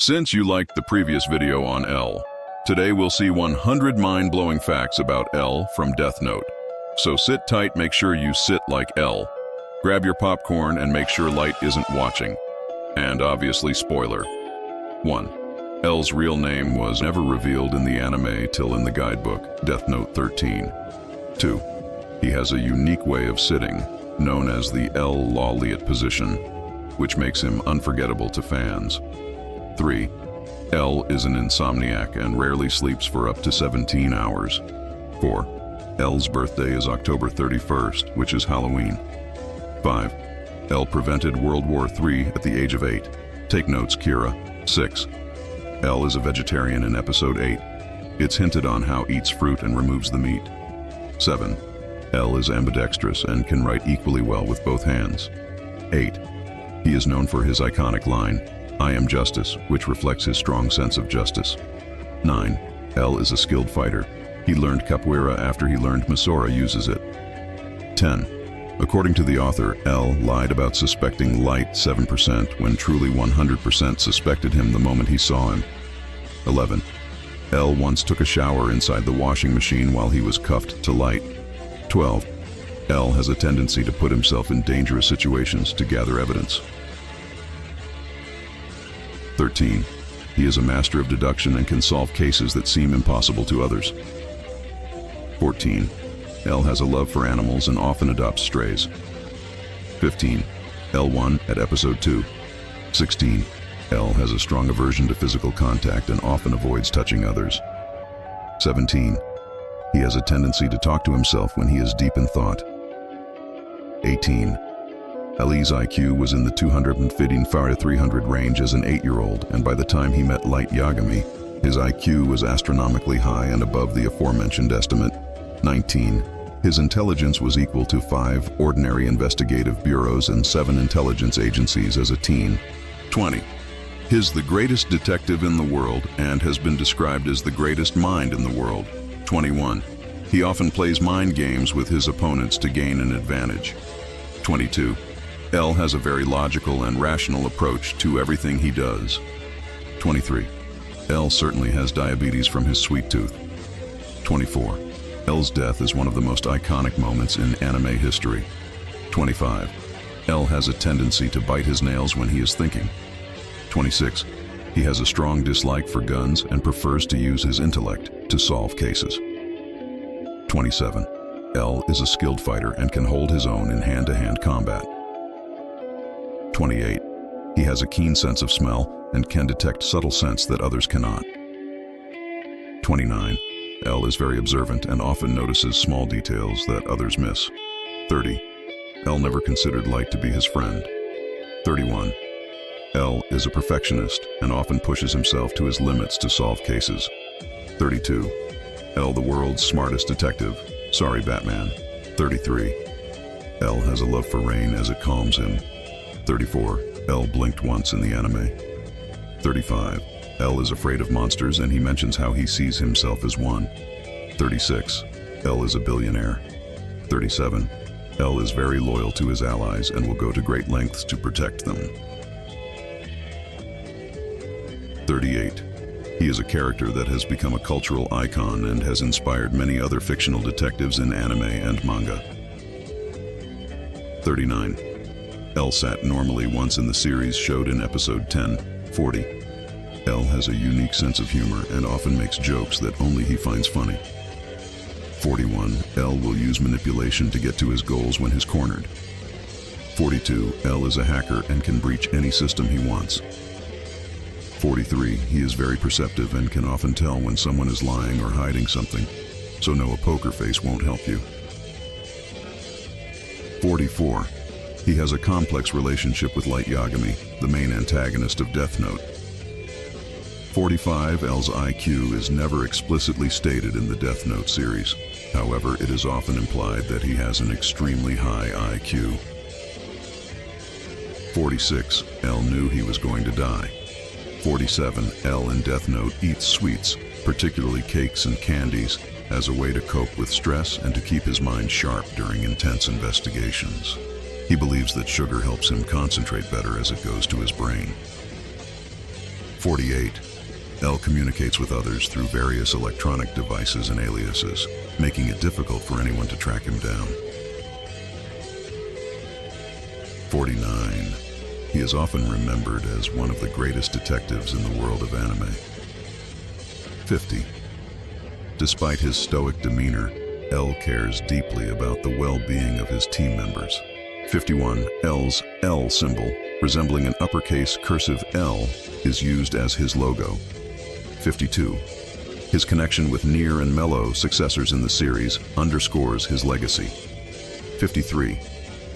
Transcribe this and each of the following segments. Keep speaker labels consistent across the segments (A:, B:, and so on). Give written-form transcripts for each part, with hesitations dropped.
A: Since you liked the previous video on L, today we'll see 100 mind-blowing facts about L from Death Note. So sit tight, make sure you sit like L. Grab your popcorn and make sure Light isn't watching. And obviously spoiler. 1. L's real name was never revealed in the anime till in the guidebook, Death Note 13. 2. He has a unique way of sitting, known as the L Lawliet position, which makes him unforgettable to fans. 3. L is an insomniac and rarely sleeps for up to 17 hours. 4. L's birthday is October 31st, which is Halloween. 5. L prevented World War III at the age of 8. Take notes, Kira. 6. L is a vegetarian in episode 8. It's hinted on how eats fruit and removes the meat. 7. L is ambidextrous and can write equally well with both hands. 8. He is known for his iconic line, "I am justice," which reflects his strong sense of justice. 9. L is a skilled fighter. He learned capoeira after he learned Misora uses it. 10. According to the author, L lied about suspecting Light 7% when truly 100% suspected him the moment he saw him. 11. L once took a shower inside the washing machine while he was cuffed to Light. 12. L has a tendency to put himself in dangerous situations to gather evidence. 13. He is a master of deduction and can solve cases that seem impossible to others. 14. L has a love for animals and often adopts strays. 15. L won at episode 2. 16. L has a strong aversion to physical contact and often avoids touching others. 17. He has a tendency to talk to himself when he is deep in thought. 18. L's IQ was in the 250 to 300 range as an 8-year-old, and by the time he met Light Yagami, his IQ was astronomically high and above the aforementioned estimate. 19. His intelligence was equal to 5 ordinary investigative bureaus and 7 intelligence agencies as a teen. 20. He's the greatest detective in the world and has been described as the greatest mind in the world. 21. He often plays mind games with his opponents to gain an advantage. 22. L has a very logical and rational approach to everything he does. 23. L certainly has diabetes from his sweet tooth. 24. L's death is one of the most iconic moments in anime history. 25. L has a tendency to bite his nails when he is thinking. 26. He has a strong dislike for guns and prefers to use his intellect to solve cases. 27. L is a skilled fighter and can hold his own in hand-to-hand combat. 28. He has a keen sense of smell and can detect subtle scents that others cannot. 29. L is very observant and often notices small details that others miss. 30. L never considered Light to be his friend. 31. L is a perfectionist and often pushes himself to his limits to solve cases. 32. L, the world's smartest detective. Sorry, Batman. 33. L has a love for rain as it calms him. 34. L blinked once in the anime. 35. L is afraid of monsters and he mentions how he sees himself as one. 36. L is a billionaire. 37. L is very loyal to his allies and will go to great lengths to protect them. 38. He is a character that has become a cultural icon and has inspired many other fictional detectives in anime and manga. 39. L sat normally once in the series showed in episode 10. 40. L has a unique sense of humor and often makes jokes that only he finds funny. 41. L will use manipulation to get to his goals when he's cornered. 42. L is a hacker and can breach any system he wants. 43. He is very perceptive and can often tell when someone is lying or hiding something, so no, a poker face won't help you. 44. He has a complex relationship with Light Yagami, the main antagonist of Death Note. 45. L's IQ is never explicitly stated in the Death Note series. However, it is often implied that he has an extremely high IQ. 46. L knew he was going to die. 47. L in Death Note eats sweets, particularly cakes and candies, as a way to cope with stress and to keep his mind sharp during intense investigations. He believes that sugar helps him concentrate better as it goes to his brain. 48. L communicates with others through various electronic devices and aliases, making it difficult for anyone to track him down. 49. He is often remembered as one of the greatest detectives in the world of anime. 50. Despite his stoic demeanor, L cares deeply about the well-being of his team members. 51. L's L symbol, resembling an uppercase cursive L, is used as his logo. 52. His connection with Nier and Mello, successors in the series, underscores his legacy. 53.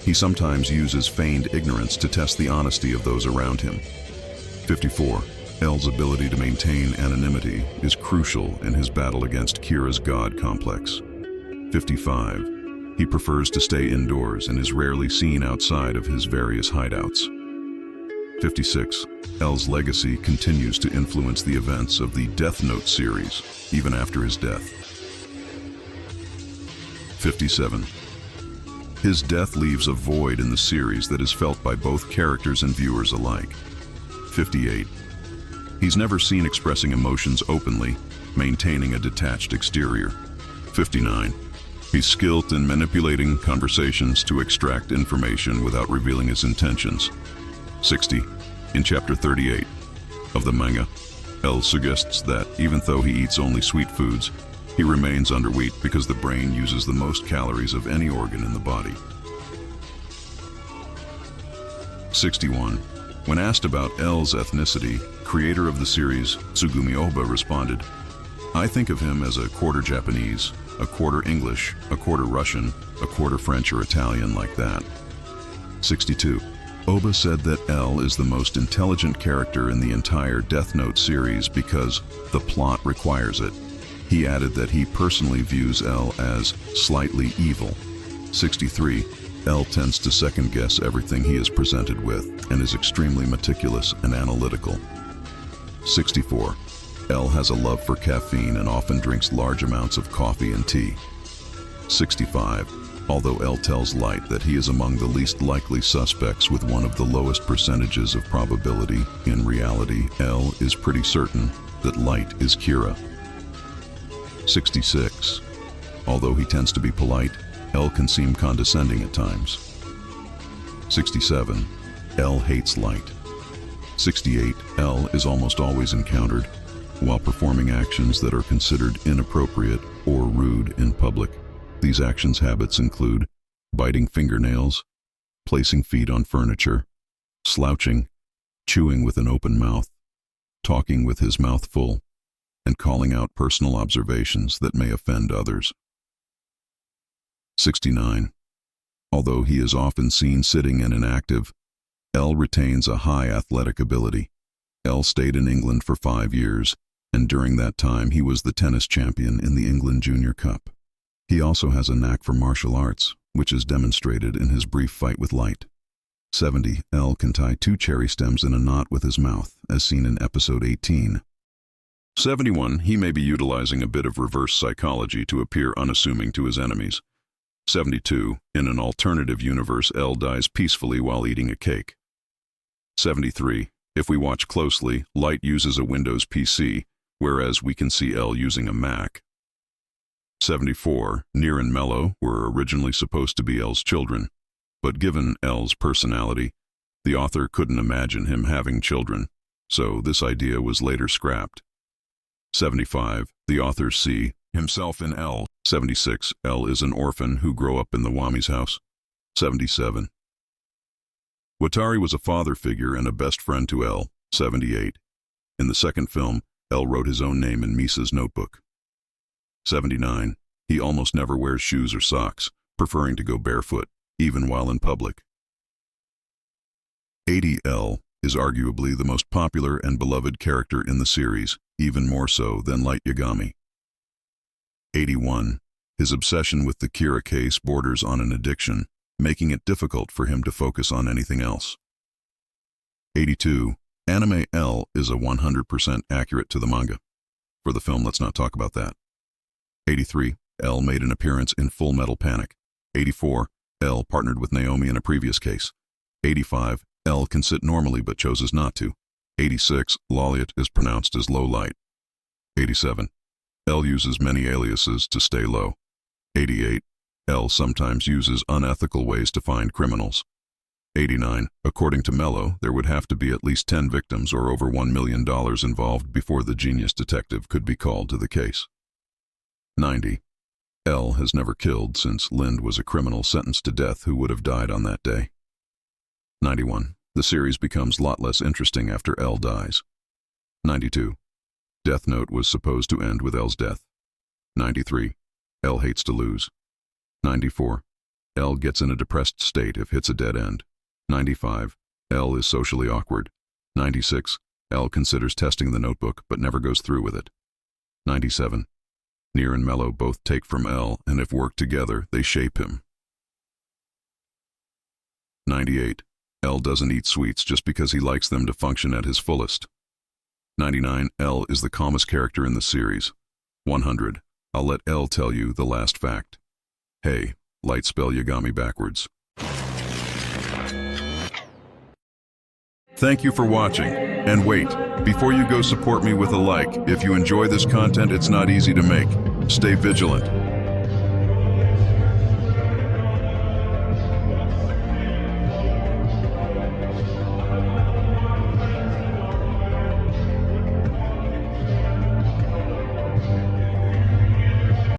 A: He sometimes uses feigned ignorance to test the honesty of those around him. 54. L's ability to maintain anonymity is crucial in his battle against Kira's god complex. 55. He prefers to stay indoors and is rarely seen outside of his various hideouts. 56. L's legacy continues to influence the events of the Death Note series, even after his death. 57. His death leaves a void in the series that is felt by both characters and viewers alike. 58. He's never seen expressing emotions openly, maintaining a detached exterior. 59. He's skilled in manipulating conversations to extract information without revealing his intentions. 60. In chapter 38 of the manga, L suggests that even though he eats only sweet foods, he remains underweight because the brain uses the most calories of any organ in the body. 61. When asked about L's ethnicity, creator of the series, Tsugumi Ohba, responded, "I think of him as a quarter Japanese, a quarter English, a quarter Russian, a quarter French or Italian, like that." 62. Ohba said that L is the most intelligent character in the entire Death Note series because the plot requires it. He added that he personally views L as slightly evil. 63. L tends to second-guess everything he is presented with and is extremely meticulous and analytical. 64. L has a love for caffeine and often drinks large amounts of coffee and tea. 65. Although L tells Light that he is among the least likely suspects with one of the lowest percentages of probability, in reality, L is pretty certain that Light is Kira. 66. Although he tends to be polite, L can seem condescending at times. 67. L hates Light. 68. L is almost always encountered while performing actions that are considered inappropriate or rude in public. These actions habits include biting fingernails, placing feet on furniture, slouching, chewing with an open mouth, talking with his mouth full, and calling out personal observations that may offend others. 69. Although he is often seen sitting and inactive, L retains a high athletic ability. L stayed in England for 5 years, and during that time he was the tennis champion in the England Junior Cup. He also has a knack for martial arts, which is demonstrated in his brief fight with Light. 70. L can tie 2 cherry stems in a knot with his mouth, as seen in episode 18. 71. He may be utilizing a bit of reverse psychology to appear unassuming to his enemies. 72. In an alternative universe, L dies peacefully while eating a cake. 73. If we watch closely, Light uses a Windows PC, whereas we can see L using a Mac. 74. Nier and Mello were originally supposed to be L's children, but given L's personality, the author couldn't imagine him having children, so this idea was later scrapped. 75. The authors see himself in L. 76. L is an orphan who grew up in the Wami's house. 77. Watari was a father figure and a best friend to L. 78. In the second film, L wrote his own name in Misa's notebook. 79. He almost never wears shoes or socks, preferring to go barefoot, even while in public. 80. L is arguably the most popular and beloved character in the series, even more so than Light Yagami. 81. His obsession with the Kira case borders on an addiction, making it difficult for him to focus on anything else. 82. Anime L is a 100% accurate to the manga. For the film, let's not talk about that. 83. L made an appearance in Full Metal Panic. 84. L partnered with Naomi in a previous case. 85. L can sit normally but chooses not to. 86. Lawliet is pronounced as Lowlight. 87. L uses many aliases to stay low. 88. L sometimes uses unethical ways to find criminals. 89. According to Mello, there would have to be at least 10 victims or over $1 million involved before the genius detective could be called to the case. 90. L has never killed since Lind was a criminal sentenced to death who would have died on that day. 91. The series becomes a lot less interesting after L dies. 92. Death Note was supposed to end with L's death. 93. L hates to lose. 94. L gets in a depressed state if hits a dead end. 95. L is socially awkward. 96. L considers testing the notebook but never goes through with it. 97. Near and Mello both take from L, and if worked together, they shape him. 98. L doesn't eat sweets just because he likes them to function at his fullest. 99. L is the calmest character in the series. 100. I'll let L tell you the last fact. Hey, light spell Yagami backwards. Thank you for watching. And wait, before you go, support me with a like. If you enjoy this content, it's not easy to make. Stay vigilant.